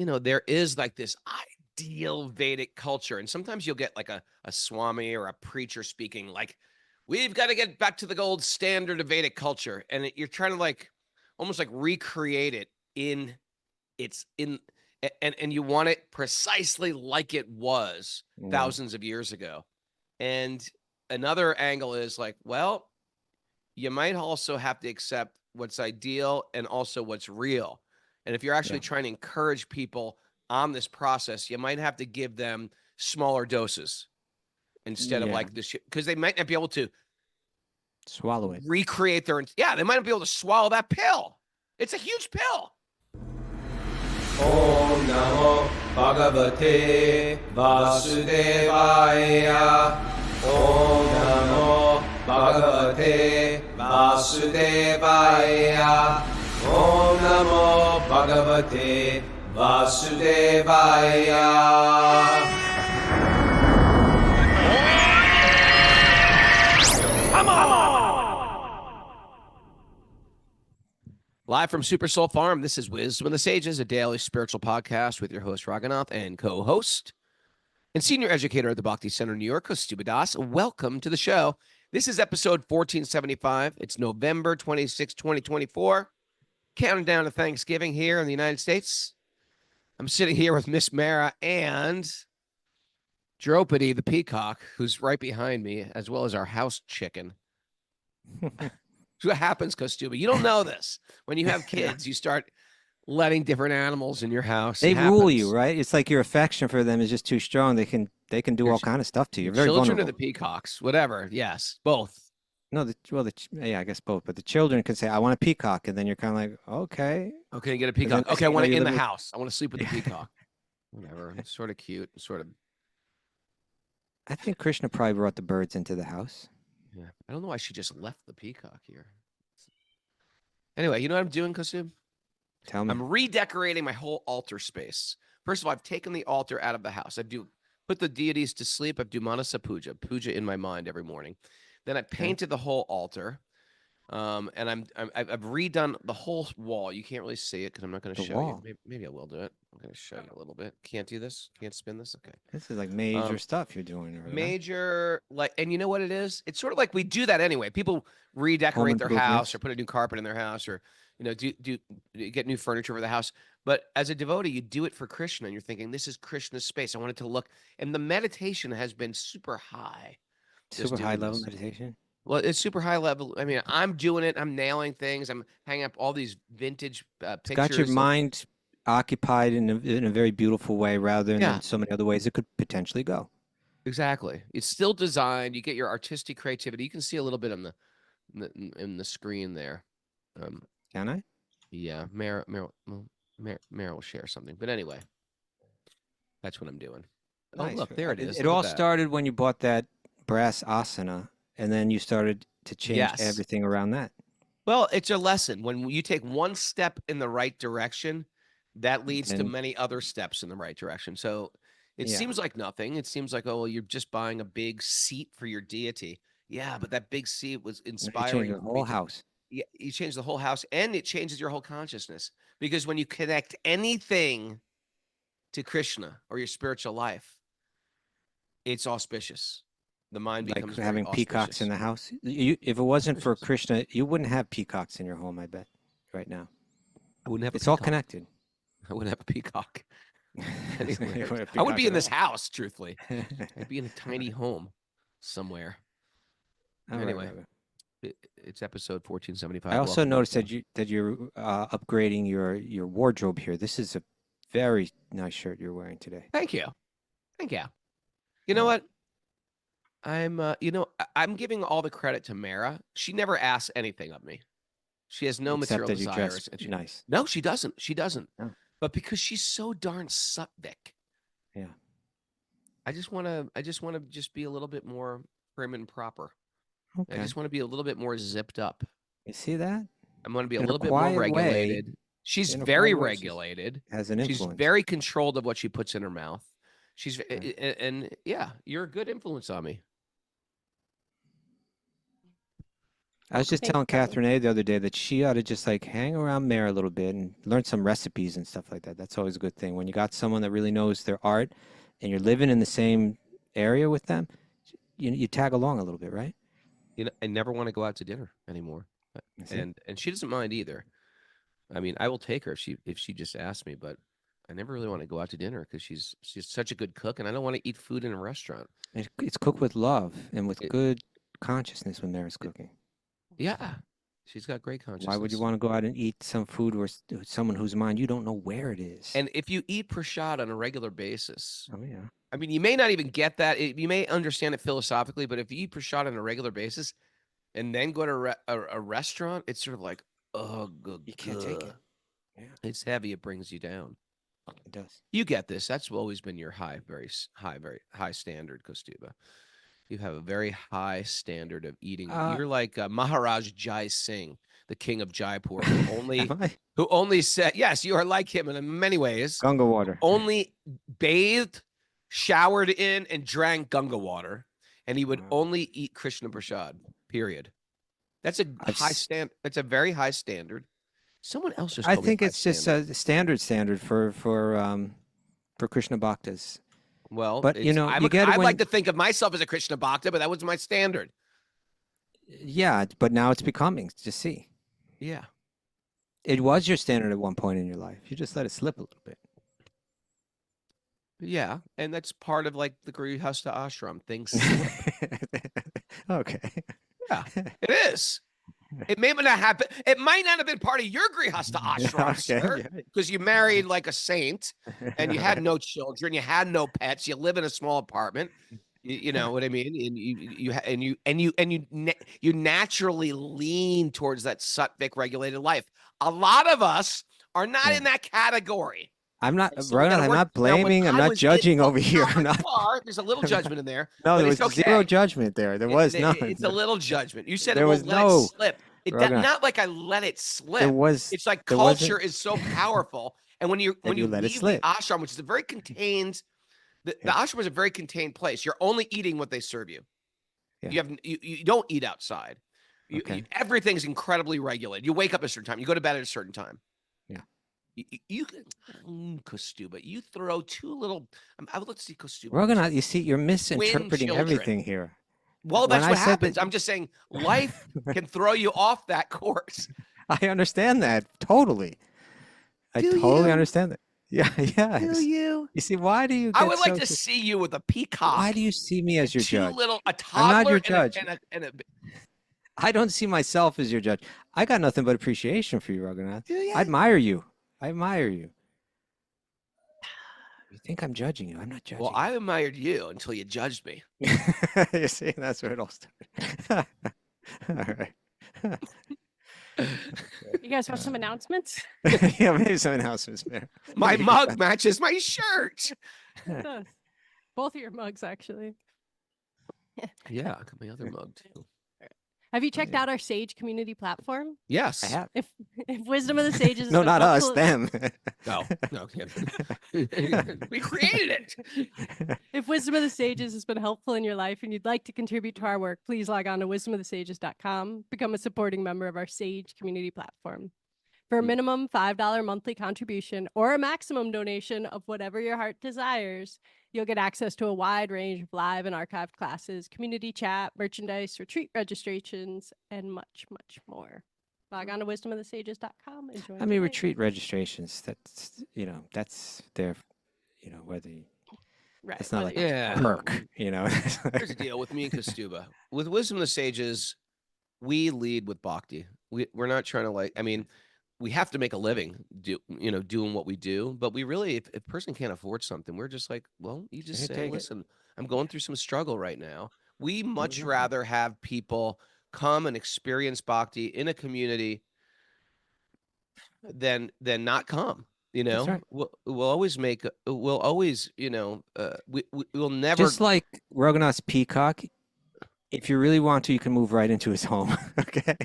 there is like this ideal Vedic culture. And sometimes you'll get like a Swami or a preacher speaking like, we've got to get back to the gold standard of Vedic culture. And you're trying to like almost like recreate it and you want it precisely like it was thousands of years ago. And another angle is like, well, you might also have to accept what's ideal and also what's real. And if you're actually trying to encourage people on this process, you might have to give them smaller doses instead of like this, because they might not be able to swallow it, recreate they might not be able to swallow that pill. It's a huge pill. Om Namo Bhagavate Vasudevaya. Om Namo Bhagavate Vasudevaya. Om Namo Bhagavate Vasudevaya. Live from Super Soul Farm, this is Wisdom of the Sages, a daily spiritual podcast with your host, Raghunath, and co-host and senior educator at the Bhakti Center, New York, Kaustubha. Welcome to the show. This is episode 1475. It's November 26, 2024. Counting down to Thanksgiving here in the United States. I'm sitting here with Miss Mara and Draupadi, the peacock, who's right behind me, as well as our house chicken. What happens, Kaustubha? You don't know this. When you have kids, you start letting different animals in your house. They rule you, right? It's like your affection for them is just too strong. They can do all kind of stuff to you. You're very children vulnerable. Or the peacocks, whatever. Yes, both. No, I guess both. But the children can say, "I want a peacock," and then you're kind of like, "Okay, okay, get a peacock." Okay, I want it in the house. I want to sleep with the peacock. Whatever. It's sort of cute. Sort of. I think Krishna probably brought the birds into the house. Yeah, I don't know why she just left the peacock here. Anyway, you know what I'm doing, Kaustubha? Tell me. I'm redecorating my whole altar space. First of all, I've taken the altar out of the house. I do put the deities to sleep. I do Manasa puja in my mind every morning. Then I painted the whole altar, and I've redone the whole wall. You can't really see it because I'm not going to show you. Maybe I will do it. I'm going to show you a little bit. Can't do this. Can't spin this. Okay. This is like major stuff you're doing. Over major, like, and you know what it is? It's sort of like we do that anyway. People redecorate their house or put a new carpet in their house or do get new furniture for the house. But as a devotee, you do it for Krishna, and you're thinking, this is Krishna's space. I want it to look, and the meditation has been super high. Super high level meditation. Well, it's super high level. I mean, I'm doing it. I'm nailing things. I'm hanging up all these vintage pictures. It's got your mind occupied in a very beautiful way, rather than in so many other ways it could potentially go. Exactly. It's still designed. You get your artistic creativity. You can see a little bit on the screen there. Can I? Yeah, Mara will share something. But anyway, that's what I'm doing. Nice. Oh, look, there it is. It all started when you bought that brass asana, and then you started to change everything around that. Well, it's a lesson. When you take one step in the right direction, that leads to many other steps in the right direction. So it seems like nothing. It seems like, oh, well, you're just buying a big seat for your deity. Yeah, but that big seat was inspiring. You changed the whole house. Yeah, you change the whole house, and it changes your whole consciousness. Because when you connect anything to Krishna or your spiritual life, it's auspicious. The mind becomes like having peacocks in the house. If it wasn't for Krishna, you wouldn't have peacocks in your home, I bet, right now. I wouldn't have. It's all connected. I wouldn't have a peacock. Anyway, I would be in this house, truthfully. I'd be in a tiny home somewhere. Anyway, it's episode 1475. I also noticed that you're upgrading your wardrobe here. This is a very nice shirt you're wearing today. Thank you. You know what? I'm giving all the credit to Mara. She never asks anything of me. She has no material desires. Nice. No, she doesn't. She doesn't. No. But because she's so darn sattvic. Yeah. I just want to just be a little bit more prim and proper. Okay. I just want to be a little bit more zipped up. You see that? I'm going to be a little bit more regulated. She's very regulated. Has an influence. She's very controlled of what she puts in her mouth. She's and yeah, you're a good influence on me. I was just Thanks, telling Raghu. Catherine A. the other day that she ought to just like hang around Mare a little bit and learn some recipes and stuff like that. That's always a good thing. When you got someone that really knows their art and you're living in the same area with them, you tag along a little bit, right? You know, I never want to go out to dinner anymore, That's it. and she doesn't mind either. I mean, I will take her if she just asks me, but I never really want to go out to dinner because she's such a good cook, and I don't want to eat food in a restaurant. It's cooked with love and with It- good consciousness when Mare's cooking. Yeah, she's got great consciousness. Why would you want to go out and eat some food where someone whose mind you don't know where it is? And if you eat prasad on a regular basis, oh yeah, I mean, you may not even get that. You may understand it philosophically, but if you eat prasad on a regular basis and then go to a restaurant, it's sort of like, oh, good. you can't take it. Yeah, It's heavy. It brings you down. it does. You get this. That's always been your very high standard, Kaustubha. You have a very high standard of eating. You're like Maharaj Jai Singh, the king of Jaipur, Am I? who only said, yes, you are like him in many ways. Ganga water. Only bathed, showered in, and drank Ganga water, and he would Wow. only eat Krishna prasad. Period. That's a I've high s- stand. That's a very high standard. Someone else just. I told me think high it's just standard. a standard for Krishna Bhaktas. Well, but, you know, I you get it I when- like to think of myself as a Krishna Bhakta, but that was my standard. Yeah, but now it's becoming. Just see, Yeah. it was your standard at one point in your life. You just let it slip a little bit. Yeah, and that's part of like the Grihastha ashram. Things. Okay. Yeah, it is. It may not happen. It might not have been part of your Grihastha ashram, sir, because you married like a saint and you had no children, you had no pets, you live in a small apartment. You know what I mean? And you naturally lean towards that sattvic regulated life. A lot of us are not in that category. I'm not, And so we gotta Raghunath, I'm work- not Now, when blaming. I'm I not was judging in- over here. No, I'm not. you are. There's a little judgment in there. No, but there it's was okay. zero judgment there. There was none. It's a little judgment. You said There it was won't let no- it slip. Raghunath, Not like I let it slip. There was. It's like there culture wasn't- is so powerful, and when you you let it leave slip. the ashram, which is a very contained, the ashram is a very contained place. You're only eating what they serve you. Yeah. You don't eat outside. Okay. Everything's incredibly regulated. You wake up at a certain time. You go to bed at a certain time. Yeah. Kaustubha, you throw two little. Let's see, Kaustubha. Raghunath, you see, you're misinterpreting children. everything here. Well, when that's I what said happens. that- I'm just saying, life can throw you off that course. I understand that totally. I Do totally you? understand that. Yeah, yes. Do you? You see, why do you? I get would like so to su- see you with a peacock. Why do you see me as your two judge? little, a I'm not toddler your judge. and a I don't see myself as your judge. I got nothing but appreciation for you, Raghunath. Do you? I admire you. I admire you. You think I'm judging you? I'm not judging. Well, I admired you until you judged me. you. You see, that's where it all started. All right. You guys have some announcements? Yeah, maybe some announcements, man. My mug matches my shirt. It does. Both of your mugs, actually. Yeah, I got my other mug too. Have you checked yeah. out our Sage community platform? Yes. I have. If Wisdom of the Sages has No, been not us. helpful- Them. No, we created it. If Wisdom of the Sages has been helpful in your life and you'd like to contribute to our work, please log on to wisdomofthesages.com, become a supporting member of our Sage community platform. For a minimum $5 monthly contribution or a maximum donation of whatever your heart desires, you'll get access to a wide range of live and archived classes, community chat, merchandise, retreat registrations, and much, much more. Log on to wisdomofthesages.com and join I mean, today. retreat registrations. That's that's their, whether Right, it's not whether like you- Yeah. perk. Here's the deal with me and Kaustubha. With Wisdom of the Sages, we lead with bhakti. We're not trying to we have to make a living doing what we do, but we really, if a person can't afford something, we're just like, well, you just Hey, say, take it. listen, I'm going through some struggle right now. We much Mhm. rather have people come and experience bhakti in a community than not come. right. We'll always we'll never Just like Raghunath's peacock. If you really want to, you can move right into his home. Okay.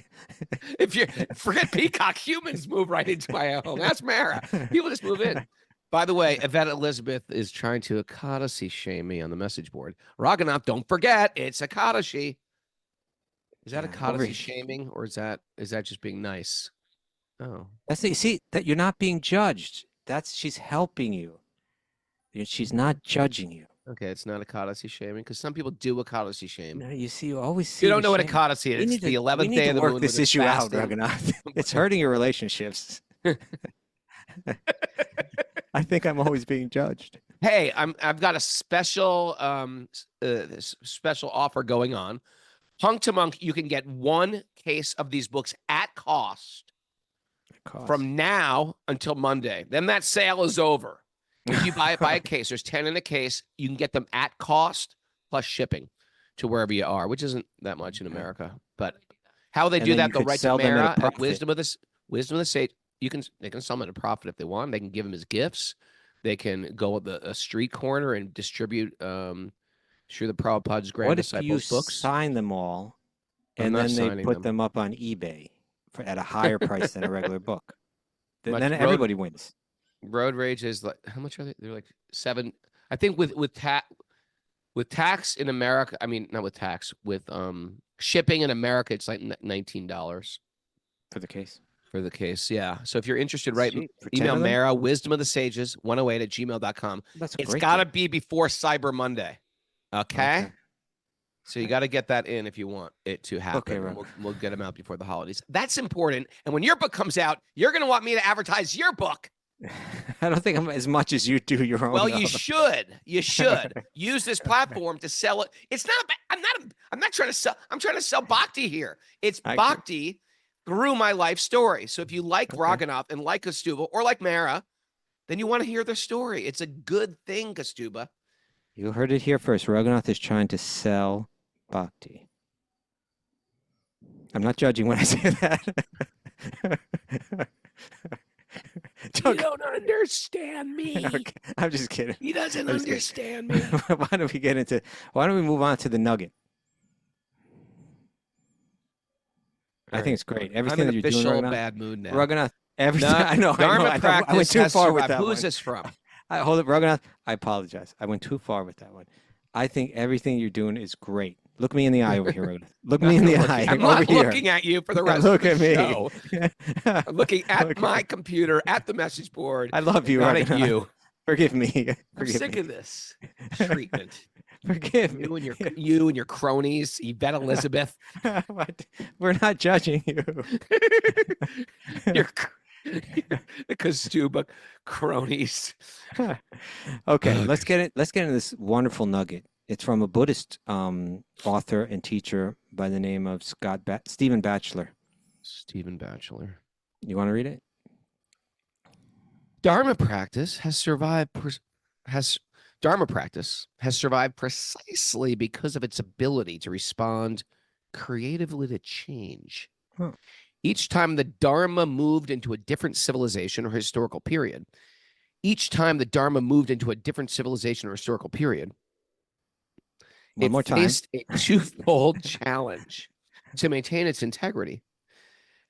if you forget peacock, humans move right into my home. That's Mara. People just move in. By the way, Yvette Elizabeth is trying to Akadashi shame me on the message board. Raghunath, don't forget, it's Akadashi. Is that a Yeah, courtesy shaming, or is that just being nice? Oh, That's you see that you're not being judged. She's helping you. She's not judging you. okay. It's not a courtesy shaming because some people do a courtesy shame. No, you see, you always You see don't the know what a shame. courtesy is. It's the we 11th need day to of the work moon. this when it's issue out, fasting. Raghunath. It's hurting your relationships. I think I'm always being judged. Hey, I've got a special special offer going on. Punk to Monk, you can get 1 case of these books at cost from now until Monday. Then that sale is over. If you buy a case, there's 10 in a case. You can get them at cost plus shipping to wherever you are, which isn't that much in America. But how they And do then that, you they'll could write to sell them at a Mara at profit. Wisdom of the Sage. They can sell them at a profit if they want. They can give them as gifts. They can go at a street corner and distribute Sri the Prabhupada's Grand What if you Disciples books. sign them all, I'm and not then they signing put them. up on eBay at a higher price than a regular book? Much- Then road- everybody wins. Road Rage is like, how much are they? They're like 7. I think with tax in America. I mean, not with tax, with shipping in America, it's like $19 For the case. for the case. Yeah. So if you're interested, right, Sweet. For 10 email of them? Mara, Wisdom of the Sages 108@gmail.com. That's a It's great got to deal. be before Cyber Monday. Okay. So you got to get that in if you want it to happen. Okay, And right. we'll get them out before the holidays. That's important. And when your book comes out, you're going to want me to advertise your book. I don't think I'm as much as you do your own. Well, you though. should. You should use this platform to sell it. It's not. I'm not trying to sell. I'm trying to sell bhakti here. It's I agree. bhakti through my life story. So if you like Raghunath and like Kaustubha or like Mara, then you want to hear their story. It's a good thing, Kaustubha. You heard it here first. Raghunath is trying to sell bhakti. I'm not judging when I say that. You don't understand me. Okay, I'm just kidding. He doesn't I'm just understand me. Why don't we move on to the nugget? I think it's great. Everything I'm that in you're doing, official Raghunath. bad mood now. Raghunath, everything. No, I know. Dharma I practice went too has far with survived. that Who's one. this from? Hold it, Raghunath. I apologize. I went too far with that one. I think everything you're doing is great. Look me in the eye over here, Raghunath. Look me in the eye I'm over not here. looking at you for the rest Look of the at show. me. I'm looking at Okay. my computer, at the message board. I love you, not Raghunath. at you. Forgive me. I'm Forgive sick me. of this treatment. Forgive me. You and your cronies, Yvette Elizabeth. What? We're not judging you. Your the Kaustubha cronies. Okay, let's get into this wonderful nugget. It's from a Buddhist author and teacher by the name of Stephen Batchelor. Stephen Batchelor. You want to read it? Dharma practice has survived precisely because of its ability to respond creatively to change. Huh. Each time the Dharma moved into a different civilization or historical period, One more time. faced a twofold challenge to maintain its integrity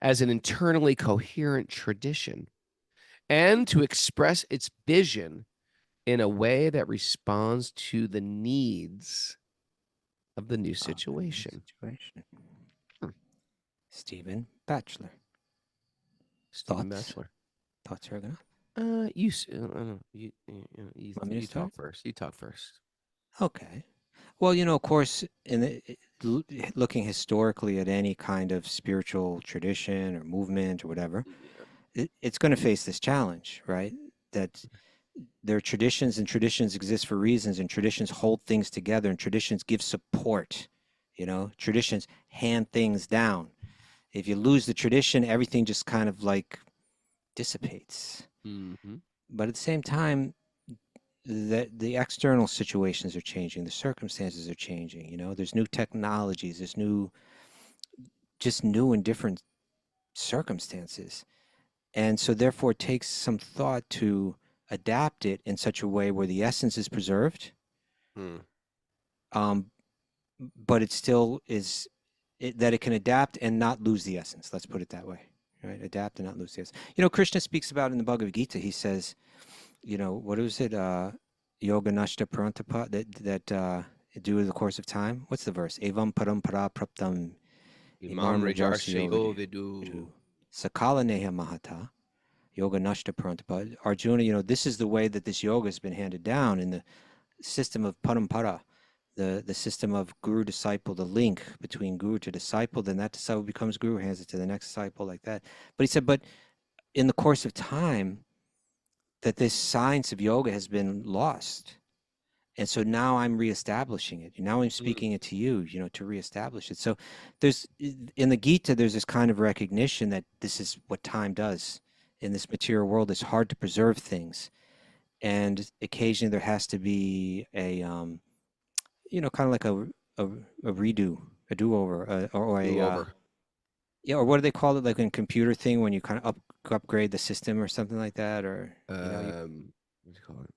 as an internally coherent tradition and to express its vision in a way that responds to the needs of the new situation. Stephen Batchelor. Stephen Thoughts? Batchelor. Thoughts, Raghunath? You talk first. You talk first. Okay. Well, of course, looking historically at any kind of spiritual tradition or movement or whatever, it's going to face this challenge, right? That there are traditions, and traditions exist for reasons, and traditions hold things together, and traditions give support. Traditions hand things down. If you lose the tradition, everything just kind of like dissipates. Mm-hmm. But at the same time, the external situations are changing, the circumstances are changing. There's new technologies, there's new and different circumstances, and so therefore it takes some thought to adapt it in such a way where the essence is preserved, but it still is that it can adapt and not lose the essence. Let's put it that way, right? Adapt and not lose the essence. Krishna speaks about in the Bhagavad Gita. He says, what is it? Yoga nashta parantapa, that due to the course of time. What's the verse? Evam parampara praptam Imam Rajarshi Ovidu. Sakala Neha Mahata, Yoga Nashta Paranta. But Arjuna, you know, this is the way that this yoga has been handed down in the system of parampara, the system of guru disciple, the link between guru to disciple. Then that disciple becomes guru, hands it to the next disciple, like that. But he said, but in the course of time, that this science of yoga has been lost. And so now I'm reestablishing it. Now I'm speaking it to you, you know, to reestablish it. So there's, in the Gita, there's this kind of recognition that this is what time does. In this material world, it's hard to preserve things. And occasionally there has to be a, you know, kind of like a redo, a do-over, or a, Do-over. yeah, or what do they call it, like in computer thing, when you kind of upgrade the system or something like that, or you know, What do you call it?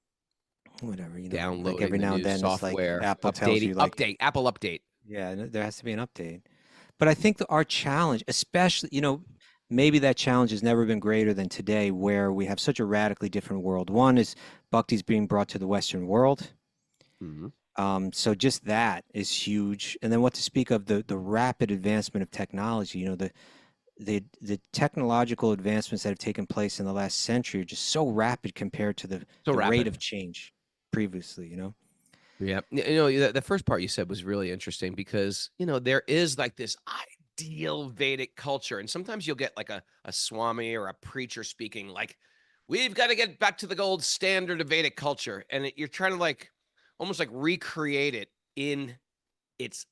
whatever, you know, Downloading like every the now new and then software. it's like Apple tells you, like, update, Apple update. yeah, there has to be an update. But I think that our challenge, especially, you know, maybe that challenge has never been greater than today, where we have such a radically different world. One is bhakti's being brought to the Western world. So just that is huge. And then what to speak of the rapid advancement of technology, you know, the technological advancements that have taken place in the last century are just so rapid compared to the rate of change previously, you know? Yeah. You know, the first part you said was really interesting because, you know, there is like this ideal Vedic culture. And sometimes you'll get like a Swami or a preacher speaking like, we've got to get back to the gold standard of Vedic culture. And you're trying to like almost like recreate it and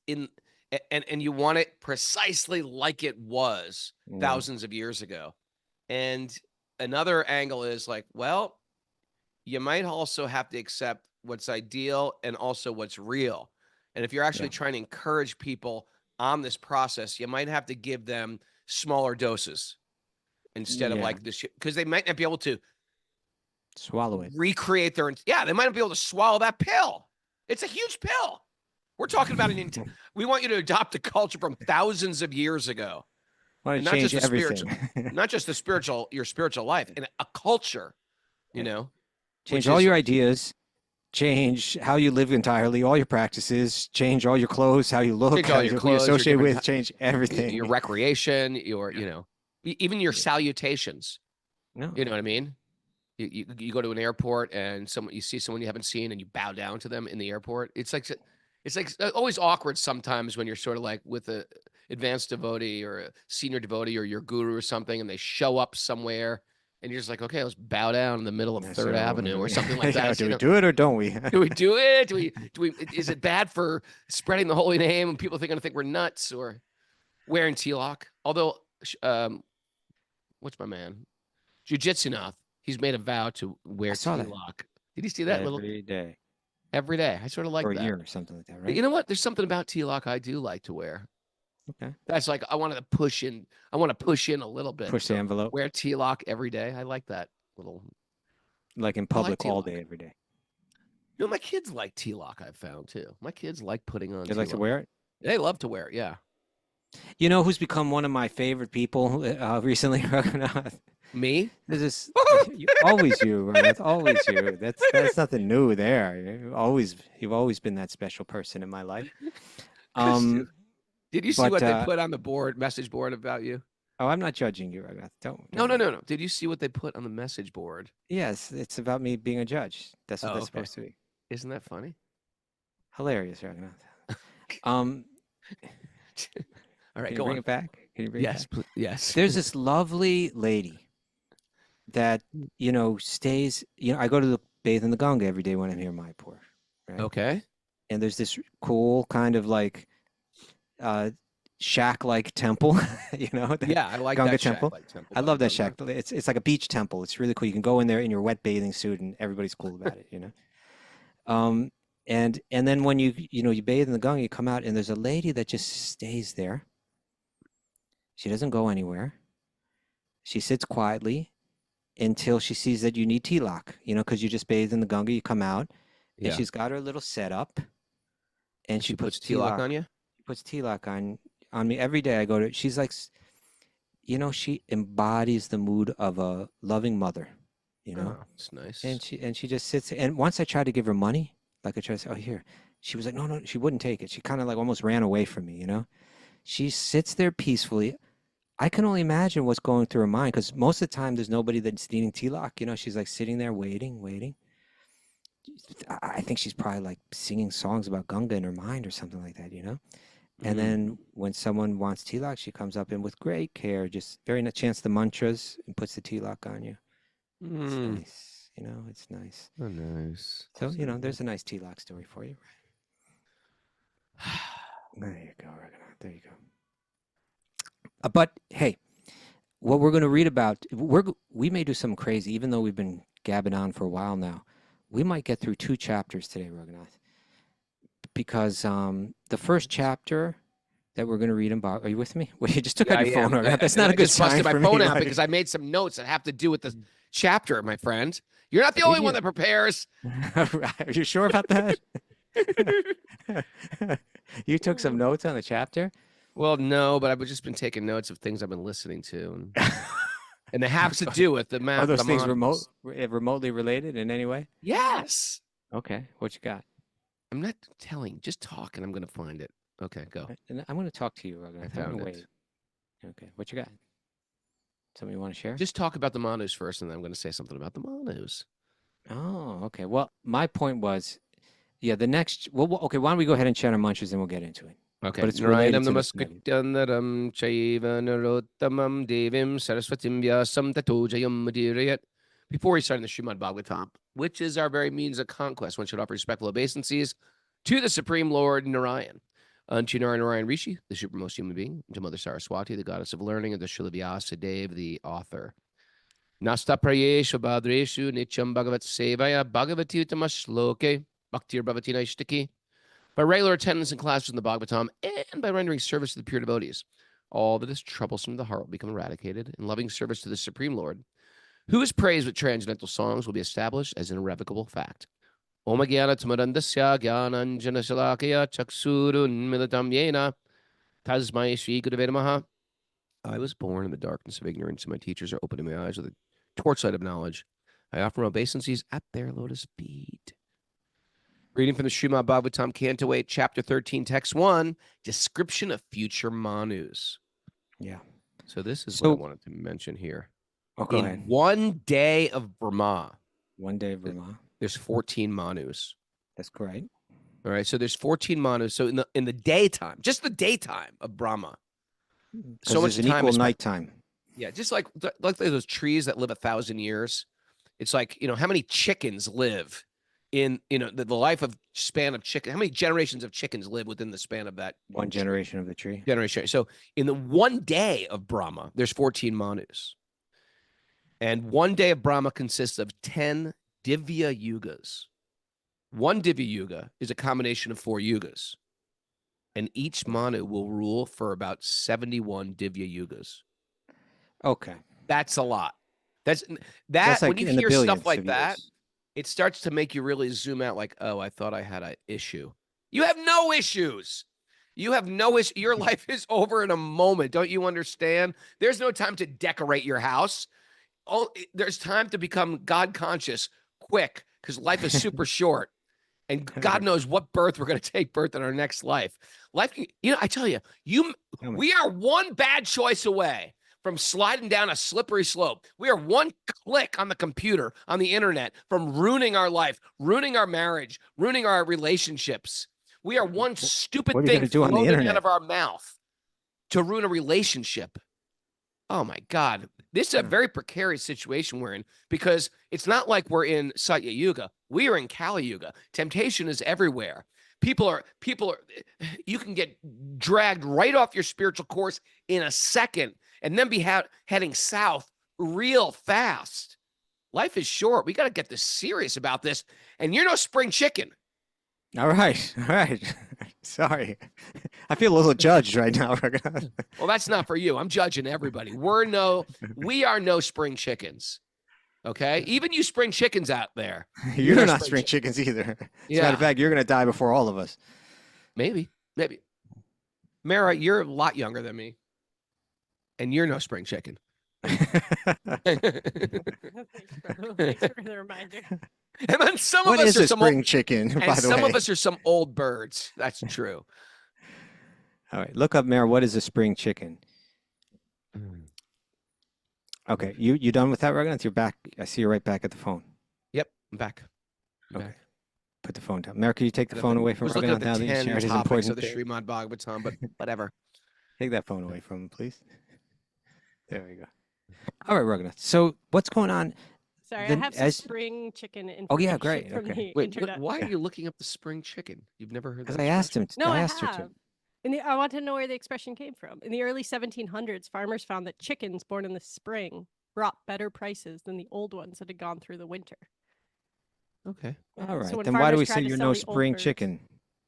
you want it precisely like it was thousands of years ago. And another angle is like, well, you might also have to accept what's ideal and also what's real. And if you're actually trying to encourage people on this process, you might have to give them smaller doses instead of like this, because they might not be able to swallow it, recreate their, they might not be able to swallow that pill. It's a huge pill. We're talking about we want you to adopt a culture from thousands of years ago. And not just the spiritual, not just your spiritual life, and a culture, you know. Change all your ideas, change how you live entirely, all your practices, change all your clothes, how you look, change all your clothes, associate with, change everything. Your recreation, your, you know, even your salutations. No. You know what I mean? You go to an airport and you see someone you haven't seen and you bow down to them in the airport. It's like always awkward sometimes when you're sort of like with a advanced devotee or a senior devotee or your guru or something, and they show up somewhere and you're just like, okay, let's bow down in the middle of Third Avenue or something like that. Do we do it or don't we? Do we do it? Do we, is it bad for spreading the holy name and people think we're nuts or wearing tilak? Although, what's my man? Jujitsunath, he's made a vow to wear tilak. Did you see that? Every day. I sort of like that. For a year or something like that, right? But you know what? There's something about tilak I do like to wear. Okay. That's like, I want to push in a little bit. Push the envelope. Wear tilak every day. I like that little. Like in public all day, every day. You know, my kids like tilak, I've found too. My kids like putting on They like to wear it? They love to wear it, yeah. You know who's become one of my favorite people recently, Raghunath? Me? This is always you, Raghunath. Always you. That's nothing new there. You've always been that special person in my life. Did you see what they put on the message board about you? Oh, I'm not judging you, Raghunath. Don't. No. Did you see what they put on the message board? Yes, it's about me being a judge. That's what that's supposed to be. Isn't that funny? Hilarious, Raghunath. All right, Can you bring it back? Can you bring it back? Yes. There's this lovely lady that, you know, stays, you know, I go to bathe in the Ganga every day when I'm here in Mayapur. Right? Okay. And there's this cool kind of like shack-like temple, you know? Yeah, I like Ganga that temple. temple. I love that shack. It's like a beach temple. It's really cool. You can go in there in your wet bathing suit and everybody's cool about it, you know? And then when you bathe in the Ganga, you come out and there's a lady that just stays there. She doesn't go anywhere. She sits quietly until she sees that you need tilak, you know, because you just bathed in the Ganga, you come out, and she's got her little setup, and she puts tilak on you? She puts tilak on me every day. I go to, she's like, you know, she embodies the mood of a loving mother, you know? Oh, that's nice. And she just sits, and once I tried to give her money, like I tried to say, oh, here. She was like, no, she wouldn't take it. She kind of like almost ran away from me, you know? She sits there peacefully. I can only imagine what's going through her mind because most of the time there's nobody that's needing tilak. You know, she's like sitting there waiting. I think she's probably like singing songs about Ganga in her mind or something like that, you know? And then when someone wants tilak, she comes up and with great care, just very chants the mantras and puts the tilak on you. It's nice. You know, it's nice. Oh, nice. So, you know, there's a nice tilak story for you. There you go, Raghunath. There you go. But hey, what we're going to read about, we may do something crazy, even though we've been gabbing on for a while now. We might get through 2 chapters today, Raghunath, because the first chapter that we're going to read about. Are you with me? Well, you just took out your phone. Raghunath. That's not a good sign for me. My phone out because I made some notes that have to do with the chapter, my friend. You're not the only one that prepares. Are you sure about that? You took some notes on the chapter? Well, no, but I've just been taking notes of things I've been listening to, and they have to do with the map. Are those things remotely related in any way? Yes. Okay, what you got? I'm not telling. Just talk, and I'm going to find it. Okay, go. And I'm going to talk to you. I found it. Okay, what you got? Something you want to share? Just talk about the Manus first, and then I'm going to say something about the Manus. Oh, okay. Well, my point was, yeah, the next. Well, okay. Why don't we go ahead and chant our mantras, and we'll get into it. Okay. But it's related to Namaskrityandaram chaiva narottamam devim saraswatim vyasam tato jayam mudirayat. Before we start in the Srimad Bhagavatam, which is our very means of conquest, one should offer respectful obeisances to the Supreme Lord Narayan, unto Narayan Rishi, the supermost human being, to Mother Saraswati, the goddess of learning, and to Srila Vyasadeva, the author. Nasta prayeshu badreshu nityam bhagavat sevaya bhagavati utamashloke bhaktir bhavati naishtaki. By regular attendance in classes in the Bhagavatam and by rendering service to the pure devotees, all that is troublesome to the heart will become eradicated, and loving service to the Supreme Lord, who is praised with transcendental songs, will be established as an irrevocable fact. Om Gyana Tamarandasya Gyananjana Shalakaya Chaksurun Militam Yena Tasmai Shri Gurave Namaha. I was born in the darkness of ignorance, and my teachers are opening my eyes with a torchlight of knowledge. I offer my obeisances at their lotus feet. Reading from the Srimad Bhagavatam, Canto 8, Chapter 13, Text 1, Description of Future Manus. Yeah. So this is what I wanted to mention here. Oh, go ahead. One day of Brahma. One day of Brahma. There's 14 Manus. That's correct. All right, so there's 14 Manus. So in the daytime, just the daytime of Brahma, so much an time equal is nighttime. Yeah, just like those trees that live 1,000 years. It's like, how many chickens live in the life of span of chicken. How many generations of chickens live within the span of that one generation of the tree? Generation. So in the one day of Brahma, there's 14 Manus. And one day of Brahma consists of 10 Divya Yugas. One Divya Yuga is a combination of 4 Yugas. And each Manu will rule for about 71 Divya Yugas. Okay. That's a lot. That's like when you hear stuff like that, years. It starts to make you really zoom out like, oh, I thought I had an issue. You have no issues. You have no issue. Your life is over in a moment. Don't you understand? There's no time to decorate your house. There's time to become God conscious quick because life is super short. And God knows what birth we're going to take birth in our next life. Life, I tell you, we are one bad choice away from sliding down a slippery slope. We are one click on the computer, on the internet, from ruining our life, ruining our marriage, ruining our relationships. We are one stupid thing floating out of our mouth to ruin a relationship. Oh my God. This is a very precarious situation we're in because it's not like we're in Satya Yuga. We are in Kali Yuga. Temptation is everywhere. People are, you can get dragged right off your spiritual course in a second and then be heading south real fast. Life is short. We got to get this serious about this. And you're no spring chicken. All right. Sorry. I feel a little judged right now. Well, that's not for you. I'm judging everybody. We are no spring chickens. Okay? Even you spring chickens out there. You're not spring chickens either. As a matter of fact, you're going to die before all of us. Maybe. Mara, you're a lot younger than me. And you're no spring chicken. Thanks for the reminder. And then some what of us is are a some spring old, chicken, and by the some way? of us are some old birds. That's true. All right. Look up, Mayor. What is a spring chicken? Okay. You done with that, Raghunath? You're back. I see you're right back at the phone. Yep, I'm back. I'm Okay. back. Put the phone down. Mayor, can you take the I phone away from was looking at Raghunath the now that you 10 shared his topics of important the thing? Srimad Bhagavatam, but whatever. Take that phone away from him, please. There we go. All right, Raghunath. So what's going on? Sorry, Then I have some as- spring chicken information Oh, yeah, great, from okay. the Wait, internet. why are Yeah. you looking up the spring chicken? You've never heard that Because I asked expression? him. No, I asked her to. have. I want to know where the expression came from. In the early 1700s, farmers found that chickens born in the spring brought better prices than the old ones that had gone through the winter. Okay. All right. So when Then why do farmers we tried say to you're sell no the old spring birds- chicken?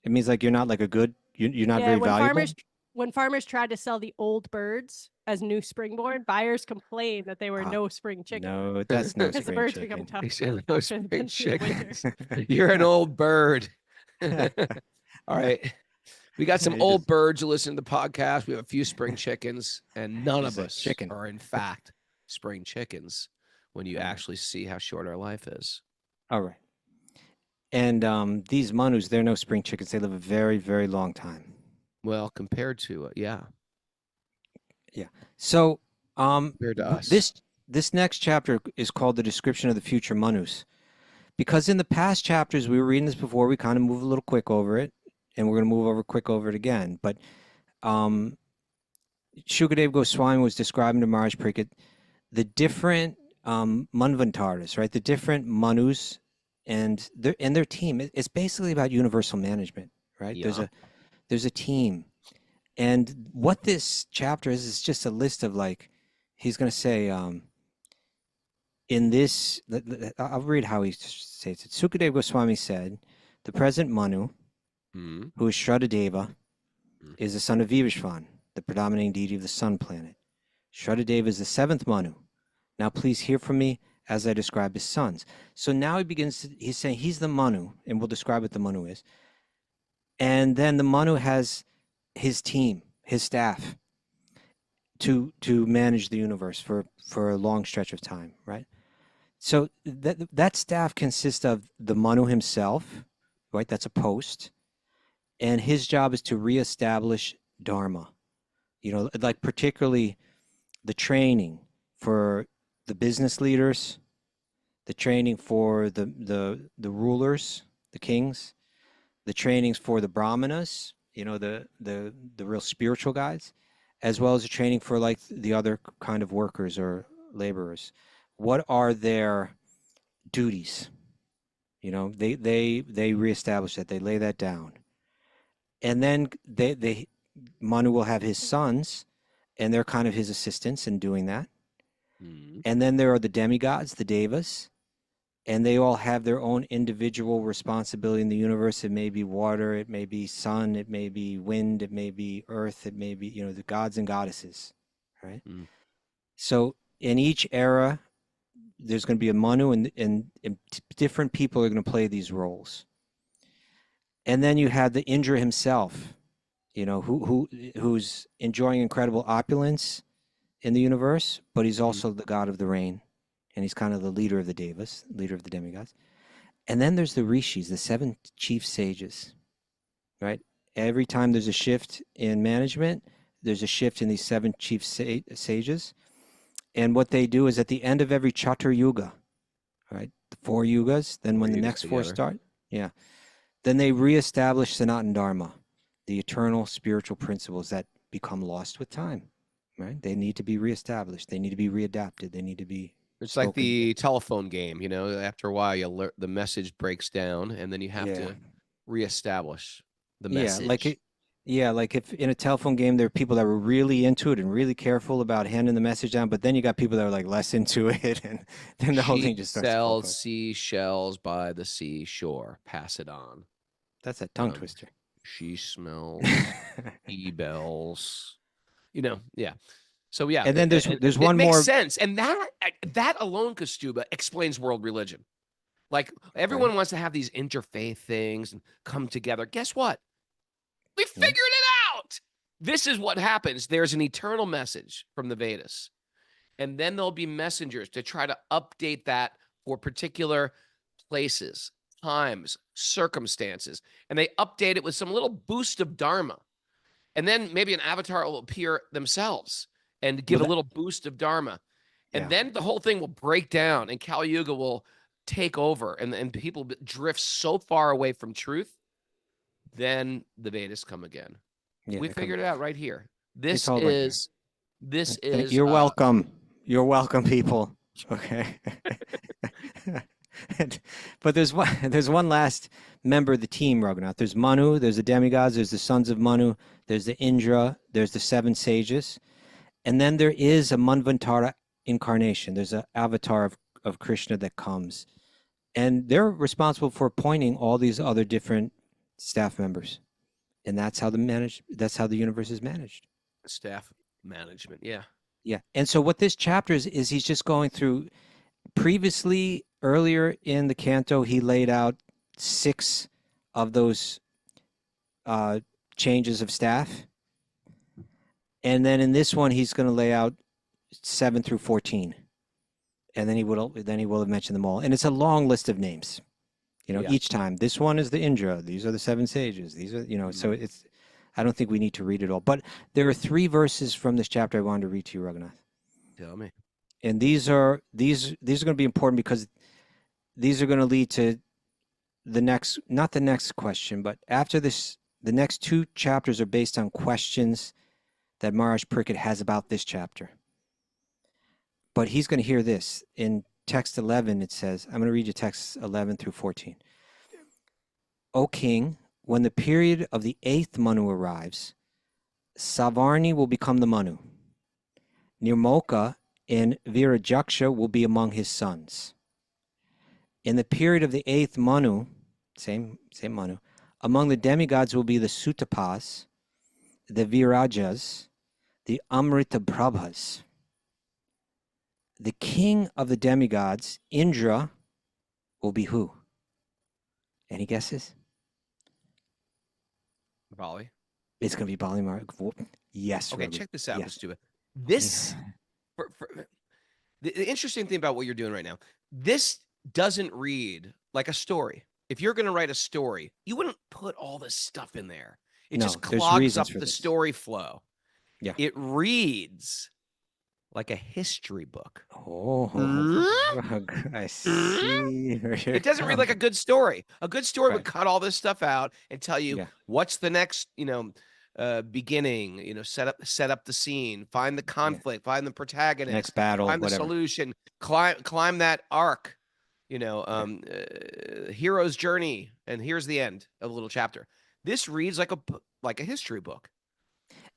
It means like you're not like a good. You're not very valuable. When farmers tried to sell the old birds as new springborn, buyers complained that they were Ah, no spring chicken. No, that's no Because the spring birds chicken. become tough. He said to- no to spring tend through the winter. chickens. You're an old bird. All right. We got some You old just- birds who listen to the podcast. We have a few spring chickens, and none Just of a us chicken. are, in fact, spring chickens when you All right. actually see how short our life is. All right. And these Manus, they're no spring chickens. They live a very, very long time. Well, compared to, yeah, So compared to us. this next chapter is called the description of the future Manus. Because in the past chapters, we were reading this before, we kind of moved a little quick over it, and we're going to move quick over it again. But Shukadeva Goswami was describing to Maharaj Pariksit the different Manvantaras, right? The different Manus and their team. It's basically about universal management, right? Yeah. There's a team. And what this chapter is just a list of like, he's going to say, in this, I'll read how he says it. Sukadeva Goswami said, the present Manu, Mhm. who is Shradadeva, Mhm. is the son of Vivishvan, the predominating deity of the sun planet. Shradadeva is the seventh Manu. Now please hear from me as I describe his sons. So now he's saying he's the Manu, and we'll describe what the Manu is. And then the Manu has his team, his staff, to manage the universe for a long stretch of time, right? So that staff consists of the Manu himself, right? That's a post, and his job is to reestablish Dharma. You know, like particularly the training for the business leaders, the training for the rulers, the kings, the trainings for the brahmanas, you know, the real spiritual guys, as well as the training for like the other kind of workers or laborers. What are their duties? You know, they reestablish that, they lay that down, and then Manu will have his sons, and they're kind of his assistants in doing that. Mhm. And then there are the demigods, the devas, and they all have their own individual responsibility in the universe. It may be water, it may be sun, it may be wind, it may be earth, it may be, you know, the gods and goddesses, right? Mm. So in each era, there's going to be a Manu, and different people are going to play these roles. And then you have the Indra himself, you know, who's enjoying incredible opulence in the universe, but he's also the god of the rain, and he's kind of the leader of the devas, leader of the demigods. And then there's the rishis, the seven chief sages, right? Every time there's a shift in management, there's a shift in these seven chief sages. And what they do is at the end of every Chatur Yuga, right? The four yugas, then Four when the yugas next four together. start, yeah, then they reestablish Sanatana Dharma, the eternal spiritual principles that become lost with time, right? They need to be reestablished. They need to be readapted. They need to be It's like spoken. the telephone game, you know, after a while, the message breaks down and then you have Yeah. to reestablish the Yeah, message. like if in a telephone game there are people that were really into it and really careful about handing the message down, but then you got people that are like less into it, and then the whole She thing just starts to fall sells apart. seashells by the seashore. Pass it on. That's a tongue Um, twister. She smells e-bells. You know, yeah. So yeah, And then there's it one makes more. sense, and that alone, Kaustubha, explains world religion. Like everyone wants to have these interfaith things and come together. Guess what? We figured it out. This is what happens. There's an eternal message from the Vedas, and then there'll be messengers to try to update that for particular places, times, circumstances, and they update it with some little boost of dharma. And then maybe an avatar will appear themselves and give a little boost of dharma. And then the whole thing will break down and Kali Yuga will take over and people drift so far away from truth. Then the Vedas come again. Yeah, We they come- figured it out right here. It's This all right here. is this is You're welcome. You're welcome, people. Okay. But there's one last member of the team, Raghunath. There's Manu, there's the demigods, there's the sons of Manu, there's the Indra, there's the 7 sages, and then there is a Manvantara incarnation. There's an avatar of Krishna that comes, and they're responsible for appointing all these other different staff members, and that's how the universe is managed. staff management. Yeah. Yeah. And so what this chapter is he's just going through. Previously, earlier in the canto, he laid out 6 of those changes of staff. And then in this one, he's going to lay out 7 through 14. And then he will have mentioned them all. And it's a long list of names. Each time. This one is the Indra. These are the 7 sages. These are, so it's, I don't think we need to read it all. But there are 3 verses from this chapter I wanted to read to you, Raghunath. Tell me. And these are going to be important because these are going to lead to not the next question, but after this, the next 2 chapters are based on questions that Maharaj Parikshit has about this chapter. But he's going to hear this. In text 11, it says, I'm going to read you text 11 through 14. O king, when the period of the 8th Manu arrives, Savarni will become the Manu. Nirmoka and Virajaksha will be among his sons. In the period of the 8th Manu, same Manu, among the demigods will be the Sutapas, the Virajas, the Amrita Prabhas. The king of the demigods, Indra, will be who? Any guesses? Bali. It's going to be Bali Maharaj. Yes. Okay, Raghu. check this out, Yes. Kaustubha. This the interesting thing about what you're doing right now, this doesn't read like a story. If you're going to write a story, you wouldn't put all this stuff in there. It No, just there's clogs reasons up for the this. story flow. Yeah. It reads like a history book. Oh, I see. It doesn't read like a good story. A good story would Right. cut all this stuff out and tell you Yeah. what's the next, beginning, set up the scene, find the conflict, find the protagonist, Next battle, find the whatever. solution, climb that arc, hero's journey, and here's the end of a little chapter. This reads like a history book.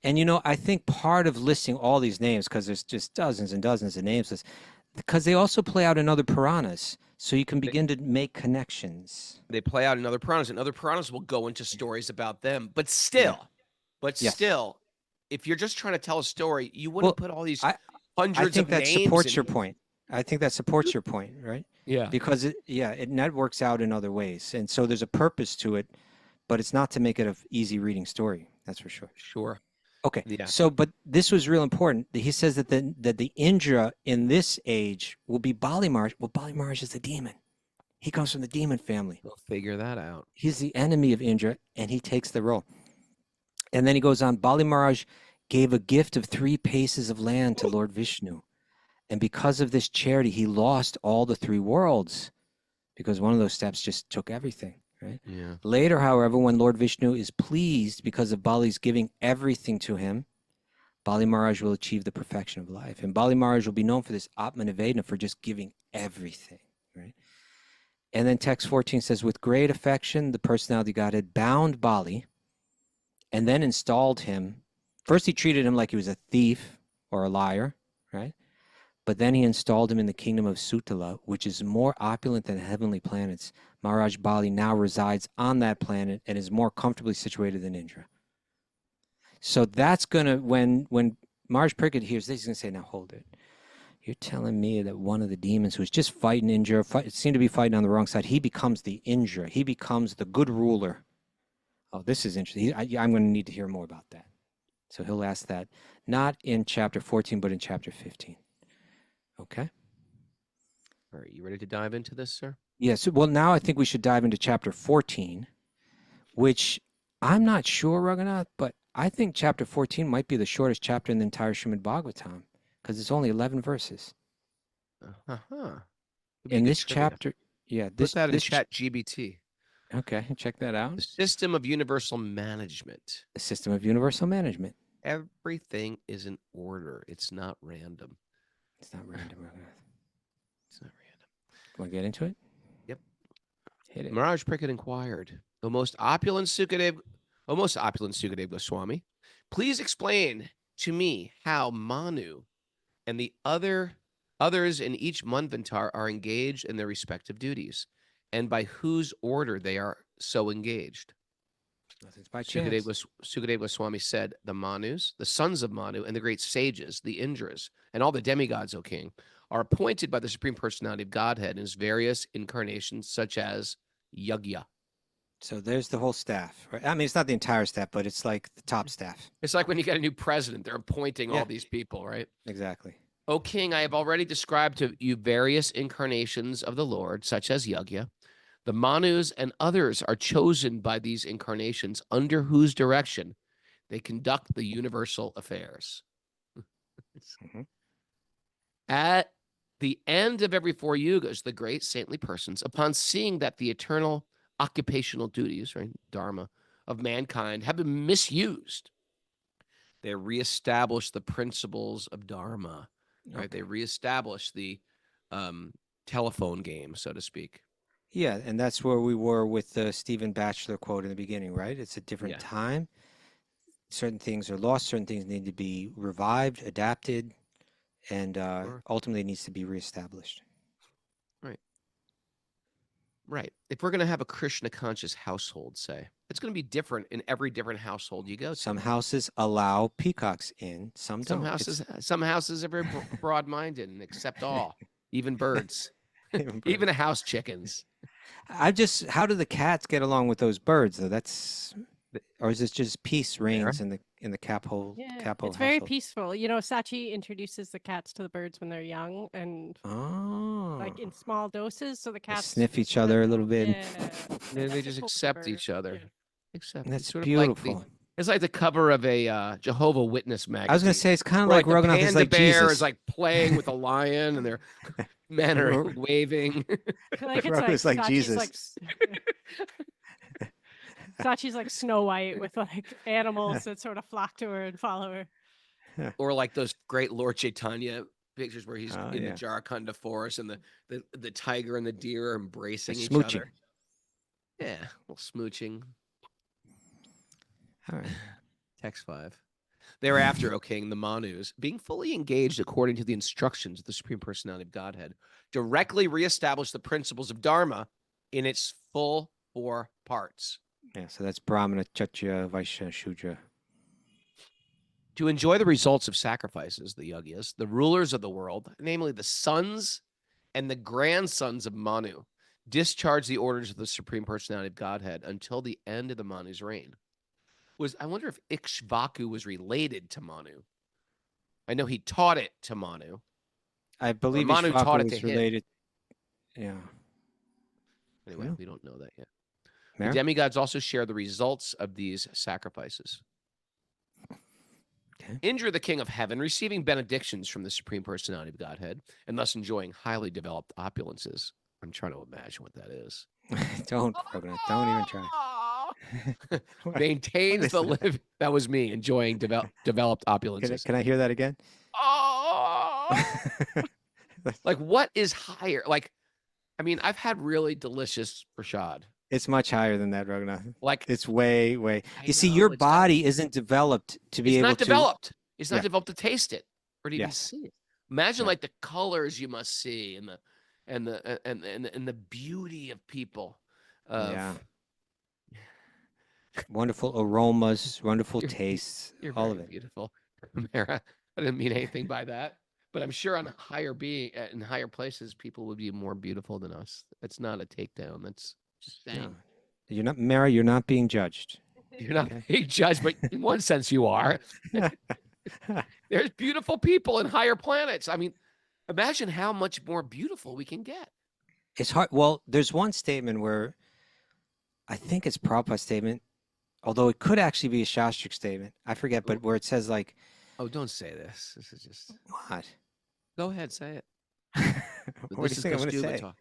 And I think part of listing all these names, because there's just dozens and dozens of names, is because they also play out in other Puranas, so you can begin to make connections. They play out in other Puranas, and other Puranas will go into stories about them. But still, if you're just trying to tell a story, you wouldn't put all these hundreds of names. I think that supports your point. I think that supports your point, right? Yeah. Because it networks out in other ways, and so there's a purpose to it, but it's not to make it an easy reading story. That's for sure. Sure. Okay. Yeah. So, but this was real important. He says that the Indra in this age will be Bali Maharaj. Well, Bali Maharaj is the demon. He comes from the demon family. We'll figure that out. He's the enemy of Indra, and he takes the role. And then he goes on, Bali Maharaj gave a gift of 3 paces of land to Lord Vishnu. And because of this charity, he lost all the 3 worlds because one of those steps just took everything, right? Yeah. Later, however, when Lord Vishnu is pleased because of Bali's giving everything to him, Bali Maharaj will achieve the perfection of life. And Bali Maharaj will be known for this Atmanivedana, for just giving everything, right? And then text 14 says, with great affection, the personality Godhead bound Bali and then installed him. First, he treated him like he was a thief or a liar, right? But then he installed him in the kingdom of Sutala, which is more opulent than heavenly planets. Maharaj Bali now resides on that planet and is more comfortably situated than Indra. So that's going to, when Maharaj Parikshit hears this, he's going to say, now hold it. You're telling me that one of the demons who was just fighting Indra, seemed to be fighting on the wrong side, he becomes the Indra. He becomes the good ruler. Oh, this is interesting. I'm going to need to hear more about that. So he'll ask that, not in chapter 14, but in chapter 15. Okay. All right. You ready to dive into this, sir? Yes. Well, now I think we should dive into chapter 14, which I'm not sure, Raghunath, but I think chapter 14 might be the shortest chapter in the entire Srimad Bhagavatam because it's only 11 verses. Uh-huh. In this chapter, yeah, Put that in this chat GBT. okay, check that out. The system of universal management. The system of universal management. Everything is in order. It's not random. It's not random. It's not random. Want to get into it? Yep. Hit it. Mirage Prickett inquired, O most opulent Sukadev Goswami, please explain to me how Manu and the others in each Manvantar are engaged in their respective duties, and by whose order they are so engaged. Nothing's by chance. Sukadev Goswami said, the Manus, the sons of Manu, and the great sages, the Indras, and all the demigods, O king, are appointed by the Supreme Personality of Godhead in his various incarnations, such as Yagya. So there's the whole staff, right? I mean, it's not the entire staff, but it's like the top staff. It's like when you get a new president, they're appointing Yeah. all these people, right? Exactly. O king, I have already described to you various incarnations of the Lord, such as Yagya. The Manus and others are chosen by these incarnations under whose direction they conduct the universal affairs. Mhm. At the end of every 4 yugas, the great saintly persons, upon seeing that the eternal occupational duties, right, dharma, of mankind have been misused, they reestablish the principles of dharma, right? Okay. They reestablish the telephone game, so to speak. Yeah, and that's where we were with the Stephen Batchelor quote in the beginning, right? It's a different Yeah. time. Certain things are lost. Certain things need to be revived, adapted, and ultimately it needs to be reestablished. Right. If we're going to have a Krishna conscious household, say, it's going to be different in every different household you go to. Some houses allow peacocks in, some don't. Some houses are very broad-minded and accept all, even birds, Even even house chickens. how do the cats get along with those birds though? Or is it just peace reigns in the Capo It's very household? peaceful. You know, Sachi introduces the cats to the birds when they're young and Oh, like in small doses, so the they cats sniff each other a little bit. Yeah, They that's just a cool accept bird. each other. Yeah. Except That's it's sort beautiful. of like it's like the cover of a Jehovah Witness magazine. I was gonna say it's kind of where, like the Raghunath is panda like bear Jesus. is like playing with a lion, and their men are Ro- waving. I feel like it's Raghu's like Sachi's Jesus. Sachi's like Snow White with like animals that sort of flock to her and follow her. Or like those great Lord Chaitanya pictures where he's Oh, in yeah. the Jharkhand forest and the tiger and the deer are embracing each Smooching. other. Yeah, a little smooching. All right. Text 5. Thereafter, O king, the Manus, being fully engaged according to the instructions of the Supreme Personality of Godhead, directly reestablish the principles of Dharma in its full 4 parts. Yeah, so that's Brahmana, Kshatriya, Vaishya, Shudra. To enjoy the results of sacrifices, the Yagyas, the rulers of the world, namely the sons and the grandsons of Manu, discharge the orders of the Supreme Personality of Godhead until the end of the Manu's reign. I wonder if Ikshvaku was related to Manu. I know he taught it to Manu. I believe Manu Ishvaku taught it was to him. related. Yeah. Anyway, Yeah. we don't know that yet. Mary? The demigods also share the results of these sacrifices. Okay. Indra, the king of heaven, receiving benedictions from the Supreme Personality of Godhead, and thus enjoying highly developed opulences. I'm trying to imagine what that is. Don't, Raghunath, don't even try. What- Maintains what is the that? live. That was me enjoying developed opulences. Can I hear that again? Like, what is higher? Like, I mean, I've had really delicious prasad. It's much higher than that, Raghunath. Like, It's way. I You see, know, your it's not- body isn't developed to be it's able not to. developed. It's not Yeah. developed to taste it or to even Yes. see it. Imagine Right. like the colors you must see and the beauty of people. Yeah. Wonderful aromas, wonderful tastes, You're all very of it. beautiful, Mara. I didn't mean anything by that, but I'm sure on in higher places, people would be more beautiful than us. That's not a takedown. That's just saying. No. You're not, Mary. You're not being judged. You're not Okay. being judged, but in one sense, you are. There's beautiful people in higher planets. I mean, imagine how much more beautiful we can get. It's hard. Well, there's one statement where I think it's Prabhupada's statement. although it could actually be a Shastric statement. I forget, but where it says like, Oh, don't say this. This is just. what? Go ahead, say it. But What do this you is think I'm going to Kaustubha say? talk.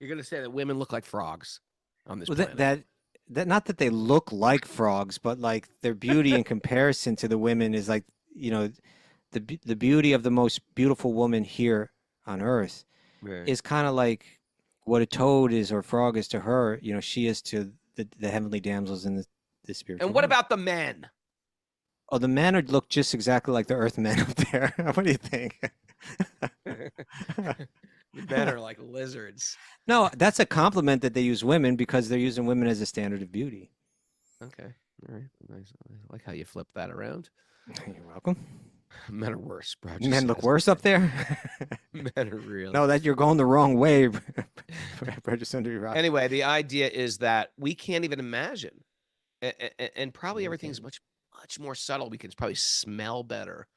You're going to say that women look like frogs on this Well, planet. that not that they look like frogs, but like their beauty in comparison to the women is like, the beauty of the most beautiful woman here on earth Right. is kind of like what a toad is or frog is to her. She is to the heavenly damsels in the spiritual And what world. about the men? Oh, the men look just exactly like the earth men up there. What do you think? The men are like lizards. No, that's a compliment that they use women because they're using women as a standard of beauty. Okay. All right. Nice. I like how you flip that around. You're welcome. Men are worse, bro. Men look worse up there. Men are real. No, that you're going the wrong way. Just under your rock. Anyway, the idea is that we can't even imagine, and probably Yeah, everything's okay. much more subtle. We can probably smell better.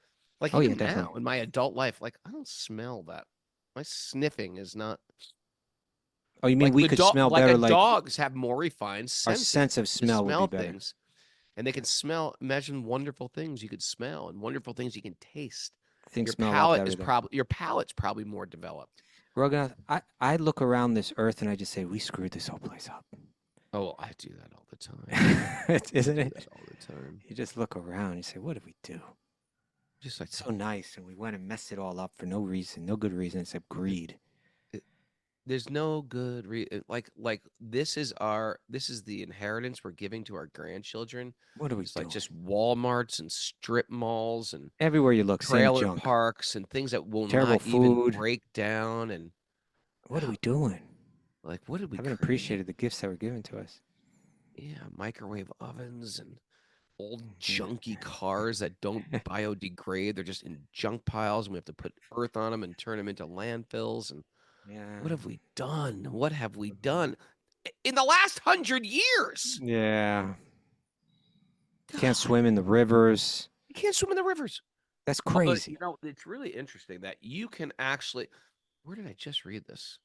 Like Oh, yeah, even now definitely. in my adult life, like I don't smell that. My sniffing is not Oh, you mean like we the could dog. smell Like better? a Like dogs have more refined our senses sense of to smell would be smell better. things, and they can smell. Imagine wonderful things you could smell and wonderful things you can taste. Things Your smell a lot palate better is there. probably your palate's probably more developed. Raghunath, I look around this earth and I just say we screwed this whole place up. Oh, I do that all the time. Isn't I do it? that all the time. You just look around and you say, what did we do? Just like It's so nice, and we went and messed it all up for no reason, no good reason except greed. there's no good like this is the inheritance we're giving to our grandchildren. What are we It's like doing? just Walmarts and strip malls and Everywhere you look, same trailer junk. parks and things that will Terrible not even food. break down. And What are we doing? like what did we Haven't create? appreciated the gifts that were given to us. Yeah, microwave ovens and old Yeah. junky cars that don't biodegrade. They're just in junk piles, and we have to put earth on them and turn them into landfills. And Yeah. what have we done? What have we done in the last 100 years? Yeah. God, Can't swim in the rivers. you can't swim in the rivers. That's You crazy. know, it's really interesting that you can actually. Where did I just read this?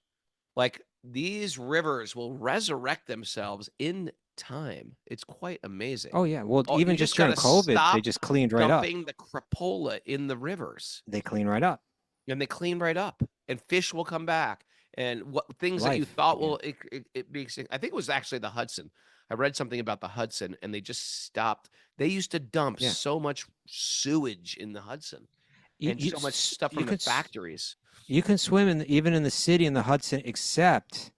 Like these rivers will resurrect themselves in time. It's quite amazing. Oh yeah. Well, Oh, even you just just during gotta COVID, they stop just cleaned right up. dumping the crapola in the rivers, They clean right up. and they clean right up, and fish will come back, and what things that you Life thought again. will it be extinct. I think it was actually the Hudson. I read something about the Hudson, and they just stopped. They used to dump Yeah. so much sewage in the Hudson and so much stuff from the factories. You can swim even in the city in the Hudson, except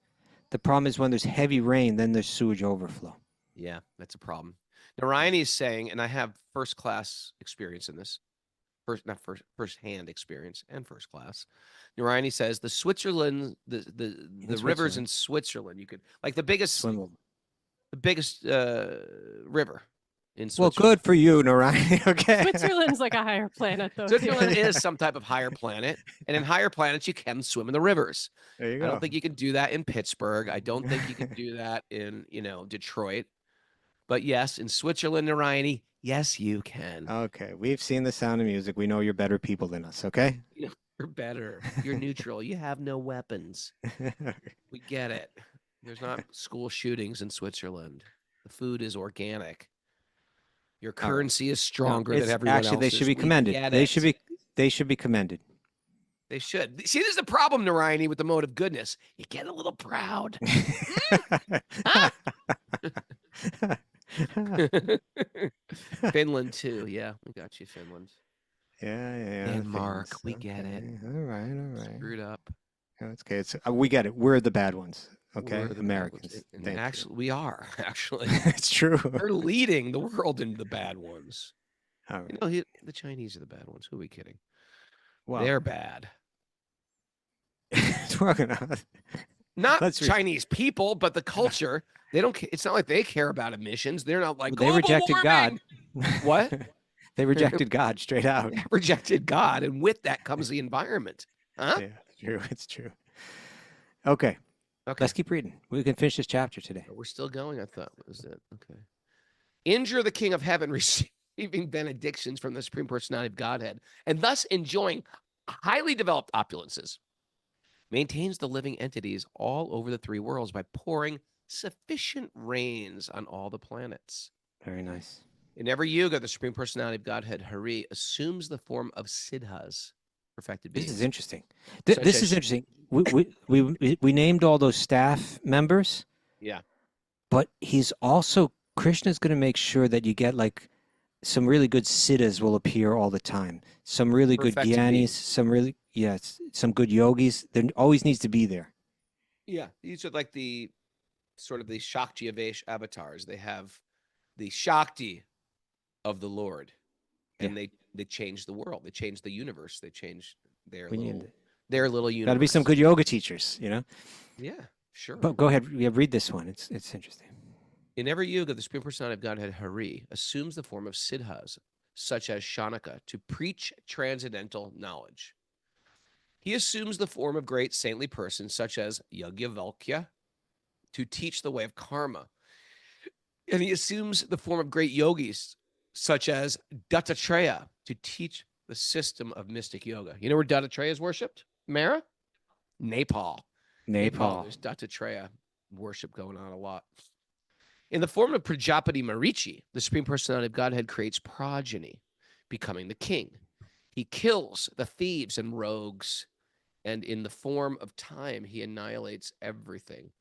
the problem is when there's heavy rain, then there's sewage overflow. Yeah, that's a problem. Narayani is saying, and I have first class experience in this, first hand experience and first class. Narayani says the Switzerland, the rivers in Switzerland, you could like the biggest river in Switzerland. Well, good for you, Narayani. Okay. Switzerland's like a higher planet, though. Switzerland is some type of higher planet, and in higher planets you can swim in the rivers. There you I go. don't think you can do that in Pittsburgh. I don't think you can do that in Detroit. But yes, in Switzerland, Narayani, yes, you can. Okay, we've seen The Sound of Music. We know you're better people than us. Okay. You're better. You're neutral. You have no weapons. We get it. There's not school shootings in Switzerland. The food is organic. Your currency is stronger than everyone else's. Actually, they should be commended. They should be commended. They should. See, there's the problem, Narayani, with the mode of goodness. You get a little proud. Finland too. Yeah, we got you, Finland. Yeah. Denmark, we get it. All right. Screwed up. That's okay. We get it. We're the bad ones. Okay, We're the bad Americans. ones. And Thank you. actually, we are actually. It's true. We're leading the world in the bad ones. All right. The Chinese are the bad ones. Who are we kidding? Well, They're bad. Not Chinese people, but the culture. They don't. It's not like they care about emissions. They're not like they rejected warming. God. What? They rejected God straight out. They rejected God, and with that comes the environment. Huh? Yeah, true. It's true. Okay. Let's keep reading. We can finish this chapter today. We're still going. I thought was it. Okay. Indra, the king of heaven, receiving benedictions from the supreme personality of Godhead, and thus enjoying highly developed opulences, maintains the living entities all over the three worlds by pouring sufficient rains on all the planets. Very nice. In every yuga, the Supreme Personality of Godhead, Hari, assumes the form of siddhas, perfected This beings. is interesting. Such This as- is interesting. We named all those staff members, Yeah. but he's also Krishna's going to make sure that you get like some really good siddhas will appear all the time. Some really good Perfected gyanis, beings. some good yogis. There always needs to be there. Yeah. These are like the sort of the Shakti Avesh avatars. They have the Shakti of the Lord. And they change the world. They change the universe. They change their We little need universe. got to be some good yoga teachers, Yeah, sure. But go ahead, read this one. It's interesting. In every yuga, the Supreme Personality of Godhead, Hari, assumes the form of siddhas, such as Shanaka, to preach transcendental knowledge. He assumes the form of great saintly persons, such as Yajnavalkya, to teach the way of karma. And he assumes the form of great yogis, such as Dattatreya, to teach the system of mystic yoga. You know where Dattatreya is worshipped? Mara? Nepal. There's Dattatreya worship going on a lot. In the form of Prajapati Marichi, the Supreme Personality of Godhead creates progeny, becoming the king. He kills the thieves and rogues, and in the form of time, he annihilates everything.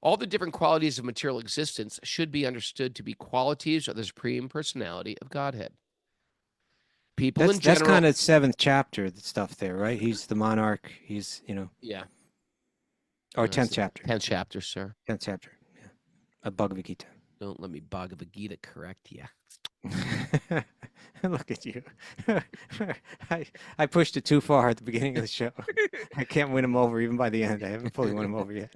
All the different qualities of material existence should be understood to be qualities of the Supreme Personality of Godhead. People in That's general. kind of 7th chapter stuff there, right? He's the monarch. He's Yeah. or 10th chapter. 10th chapter, sir. 10th chapter. Yeah, a Bhagavad Gita. Don't let me Bhagavad Gita correct you. Look at you. I pushed it too far at the beginning of the show. I can't win him over even by the end. I haven't fully won him over yet.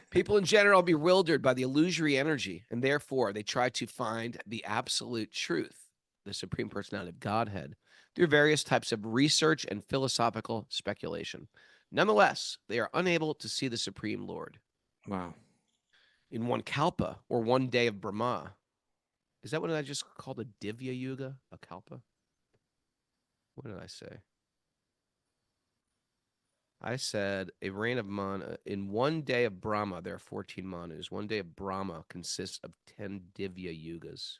People in general are bewildered by the illusory energy, and therefore they try to find the absolute truth, the Supreme Personality of Godhead, through various types of research and philosophical speculation. Nonetheless, they are unable to see the Supreme Lord. Wow. In one kalpa, or one day of Brahma. Is that what I just called a Divya Yuga? A kalpa? What did I say? I said a reign of Mana. In one day of Brahma, there are 14 Manus. One day of Brahma consists of 10 Divya Yugas.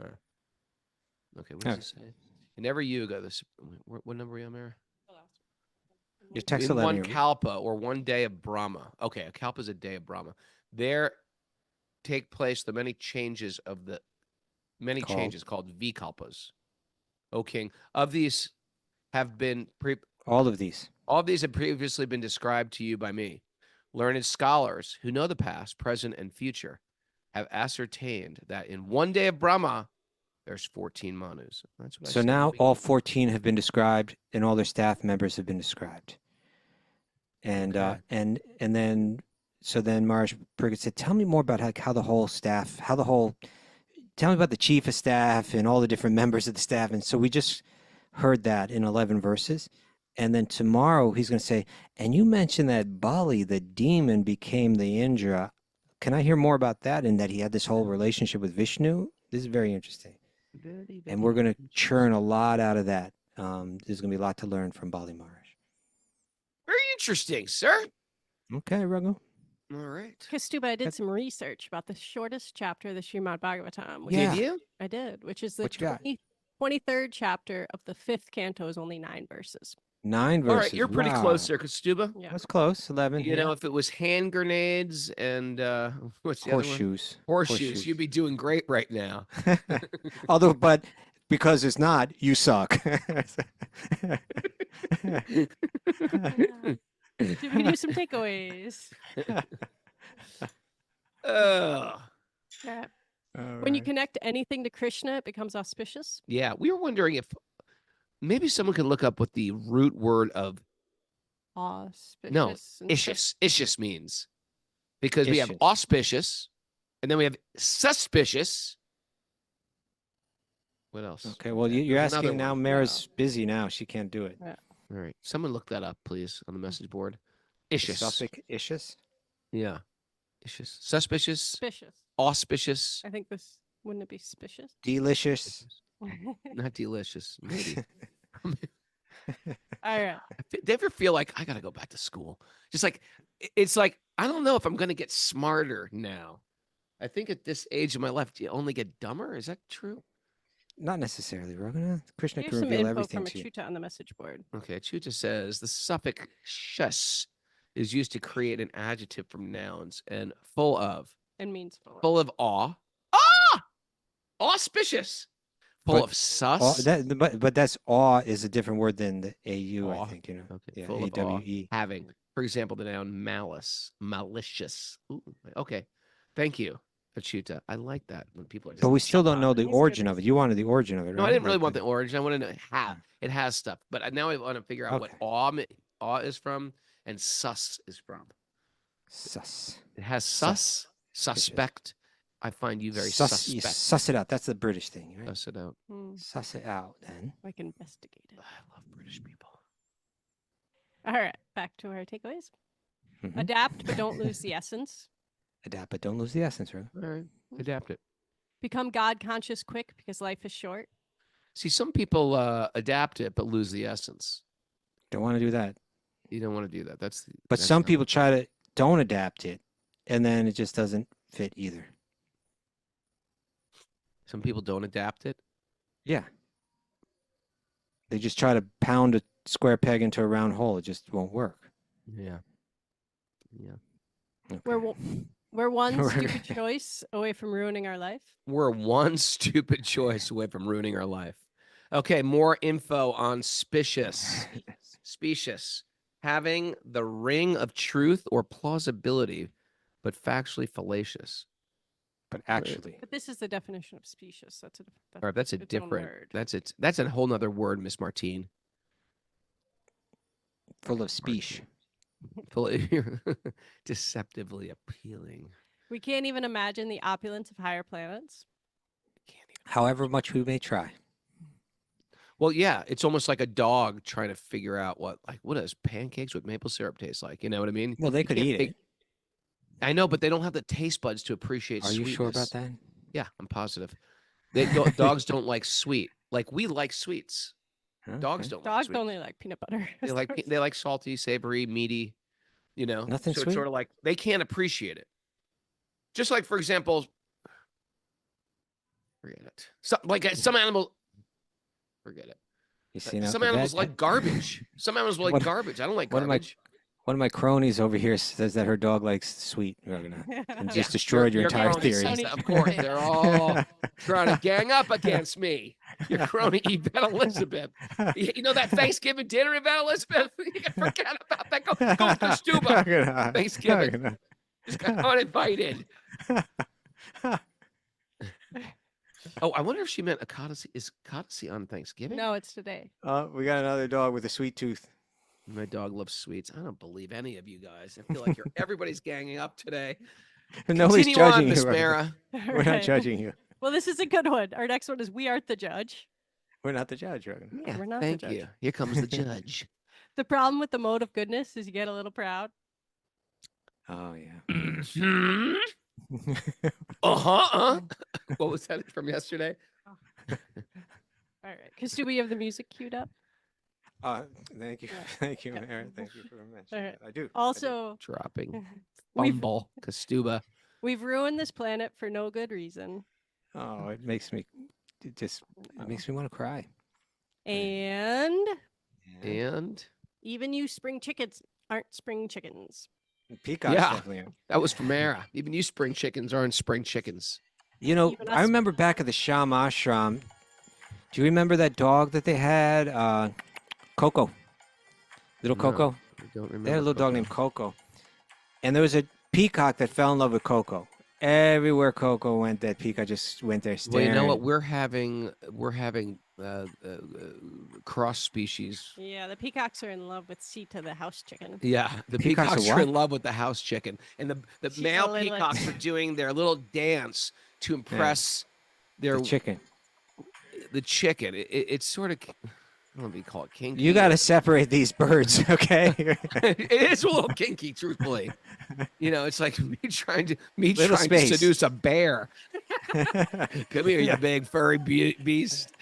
Huh. Okay, what does it say? In every yuga, what number are you on, Mara? Your text In 11. one kalpa, or one day of Brahma. Okay, a kalpa is a day of Brahma. There take place the many changes called vikalpas. O king, of these have been all of these have previously been described to you by me. Learned scholars who know the past, present, and future have ascertained that in one day of Brahma, there's 14 Manus. That's what I So said. now all 14 have been described, and all their staff members have been described. And Okay. and then Maharaj Purgit said, "Tell me more about how the whole staff, tell me about the chief of staff and all the different members of the staff." And so we just heard that in 11 verses. And then tomorrow he's going to say, "And you mentioned that Bali, the demon, became the Indra. Can I hear more about that? And that he had this whole relationship with Vishnu? This is very interesting." And we're going to churn a lot out of that. There's going to be a lot to learn from Bali Maharaj. Very interesting, sir. Okay, Raghu. All right. Kaustubha, I did some research about the shortest chapter of the Srimad Bhagavatam. Yeah. Did you? I did, which is the What you got? 23rd chapter of the 5th canto is only 9 verses. 9 verses. All right, you're pretty Wow. close, sir, Kaustubha. Yeah. That's close. 11. You know, if it was hand grenades and what's the other one? horseshoes. Horseshoes, you'd be doing great right now. Although, but because it's not, you suck. Should we do some takeaways? Oh, Yeah. When you connect anything to Krishna, it becomes auspicious. yeah. We were wondering if maybe someone could look up what the root word of Auspicious. and Ishus means. Because we have Ishus. auspicious, and then we have suspicious. What else? Okay, well, you're There's another asking now. one. Mara's busy now. She can't do it. All right. Someone look that up, please, on the message board. Ishus. Suffix Ishus? Yeah. Ishus. Suspicious. Suspicious. Auspicious. I think this wouldn't it be suspicious? Delicious. Not delicious. Maybe. All right. Do you ever feel like I gotta go back to school? Just like it's like I don't know if I'm gonna get smarter now. I think at this age of my life, you only get dumber. Is that true? Not necessarily, Raghunath. Krishna Here's can some reveal info everything from to you. Achuta on the message board. Okay, Chuta says the suffix "shus" is used to create an adjective from nouns and full of And means full of. full of awe. Ah, auspicious. Full But of sus. But that's awe is a different word than the AU, Awe. I think, you know. Okay, Yeah, full of awe. AWE. Having, for example, the noun malice, malicious. Ooh, okay, thank you, Achuta. I like that when people are. But just we still jump don't on know it. the He's good. origin of it. You wanted the origin of it, right? No, I didn't really Like want the origin. I wanted to know how Yeah. it has stuff. But now I want to figure out what Okay. awe is from and sus is from. sus. It has Sus. suspect. I find you very You suspect. suss it out. That's the British thing, right? Suss it out. Suss it out, then. Like investigated. I love British people. All right, back to our takeaways. Mhm. Adapt, but don't lose the essence. Adapt, but don't lose the essence, right? All right, adapt it. Become God conscious quick because life is short. See, some people adapt it but lose the essence. Don't want to do that. You don't want to do that. But But some people try to don't adapt it, and then it just doesn't fit either. Some people don't adapt it. Yeah. They just try to pound a square peg into a round hole. It just won't work. Yeah. Yeah. Okay. We're one stupid choice away from ruining our life. We're one stupid choice away from ruining our life. Okay, more info on specious. Specious. Having the ring of truth or plausibility, but factually fallacious. But actually, But this is the definition of specious. That's All right, that's a its own different. word. That's a whole nother word, Miss Martine. full of speech. Deceptively appealing. We can't even imagine the opulence of higher planets. However much we may try. Well, yeah, it's almost like a dog trying to figure out what does pancakes with maple syrup taste like? You know what I mean? Well, they You could can't eat it. I know, but they don't have the taste buds to appreciate Are sweetness. you sure about that? Yeah, I'm positive. Dogs don't like sweet. Like we like sweets. Dogs Okay. don't like Dogs sweets. only like peanut butter. They like salty, savory, meaty, you know. Nothing so sweet? it's sort of like they can't appreciate it. Just like, for example, forget it. Some animals, forget it. You seen Some the animals vet? like garbage. Some animals like What- garbage. I don't like one of my- garbage. One of my cronies over here says that her dog likes sweet, Raghunath, and just Yeah, destroyed your entire crony theory. says that, of course, they're all trying to gang up against me. Your crony, Yvette Elizabeth. You know that Thanksgiving dinner, Yvette Elizabeth? You can forget about that. Go Kaustubha. Raghunath, Thanksgiving. Raghunath. Just got uninvited. Oh, I wonder if she meant a codicy. Is codicy on Thanksgiving? No, it's today. We got another dog with a sweet tooth. My dog loves sweets. I don't believe any of you guys. I feel like everybody's ganging up today. Nobody's Continue judging on, you. Miss Raghunath. Mara. We're not judging you. Well, this is a good one. Our next one is We Aren't the Judge. We're not the judge, Raghunath. Yeah, We're not the thank judge. you. Here comes the judge. The problem with the mode of goodness is you get a little proud. Oh yeah. Mhm. Uh-huh. What was that from yesterday? All right. Kaustubha, you have the music queued up. Thank you, Yeah. thank you, Yeah. Mary. Thank you for mentioning right. that. I do. Also, Dropping. we've, Bumble. Kaustubha. we've ruined this planet for no good reason. Oh, it makes me. It makes me want to cry. And And even you spring chickens aren't spring chickens. Peacocks Yeah. definitely. Are. that was from Mara. Even you spring chickens aren't spring chickens. You know, Even I us- remember back at the Sham Ashram. Do you remember that dog that they had? Coco. Little No, Coco. I don't remember. They had a little dog Coco. named Coco. And there was a peacock that fell in love with Coco. Everywhere Coco went, that peacock just went there Well, staring. you know what? We're having cross species. Yeah, the peacocks are in love with Sita, the house chicken. Yeah, the Peacocks are peacocks are what? in love with the house chicken, and the She's a male little- peacocks are doing their little dance to impress their The chicken. the chicken. It's sort of, I don't know if you call it kinky. You got to separate these birds, okay? It is a little kinky, truthfully. You know, it's like me trying to Little trying to space. seduce a bear. Come here, you big furry beast.